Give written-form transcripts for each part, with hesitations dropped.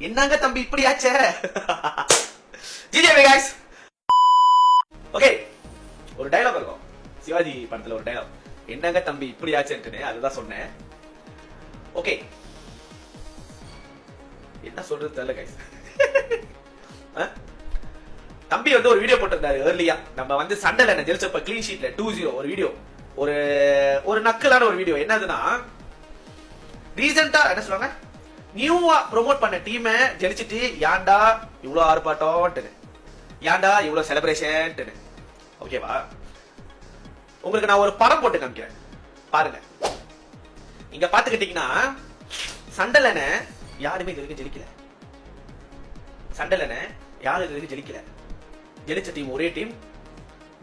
என்னங்க தம்பி இப்படி ஆச்சே? GJ guys. ஓகே, ஒரு டயலாக் இருக்கும் சிவாஜி படத்துல, ஒரு டயலாக், என்னங்க தம்பி இப்படி ஆச்சேன்னு, அதுதான் சொன்னேன். ஓகே, என்ன சொல்றது தெரியல गाइस. தம்பி வந்து ஒரு வீடியோ போட்டிருந்தாரு ஏர்லியா, நம்ம வந்து சண்டல என்ன ஜெயிச்சப்ப க்ளீன் ஷீட்ல 2-0 ஒரு வீடியோ, ஒரு நக்கலான ஒரு வீடியோ. என்னதுன்னா, ரீசெண்டா என்ன சொல்றாங்க, நியூவா ப்ரோமோட் பண்ண டீம் ஜெயிச்சிட்டு யாண்டா இவ்வளவு ஆர்ப்பாட்டம், யாண்டா இவ்வளவு செலிப்ரேஷன். ஓகேவா? உங்களுக்கு நான் ஒரு படம் போட்டு காமிக்கிறேன் பாருங்க. இங்க பாத்துக்கிட்டீங்கன்னா, சண்டலன யாருமே இது வரைக்கும் ஜெயிக்கல. சண்டலன யாரும் இது வரைக்கும் ஜெயிக்கல. ஜெயிச்ச டீம் ஒரே டீம்,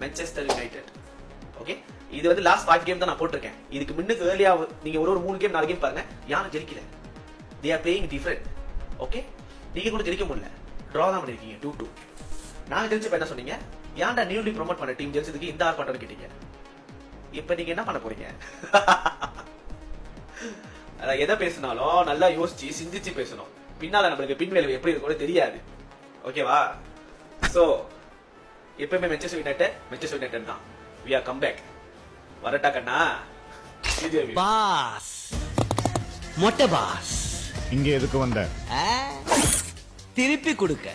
மான்செஸ்டர் யுனைடெட். ஓகே, இது வந்து லாஸ்ட் 5 கேம் தான் நான் போட்டிருக்கேன். இதுக்கு முன்னுக்கு ஏர்லியா நீங்க ஒரு 3 கேம் 4 கேம் பாருங்க, யாரும் ஜெயிக்கல. they are playing different. Okay, நீங்க கூட ஜெயிக்க முடியல, டிரா தான் பண்ணிருக்கீங்க 2-2. நாங்க ஜெயிச்சப்ப என்ன சொன்னீங்க, ஏன்டா நியூலி ப்ரோமோட் பண்ண டீம் ஜெயிச்சதுக்கு இந்த ஆர்ப்பாட்டம் கேட்டீங்க. இப்ப நீங்க என்ன பண்ண போறீங்க? எதை பேசினாலும் நல்லா யோசிச்சு சிந்திச்சு பேசணும். பின்னால நம்மளுக்கு பின்விளைவு எப்படி இருக்கும்னு தெரியாது. ஓகேவா? சோ எப்பவுமே மான்செஸ்டர் யுனைடெட் தான். we are come back. வரட்டா கண்ணா? பாஸ் மொட்டை பாஸ் இங்க எதுக்கு வந்த? திருப்பி கொடுக்க.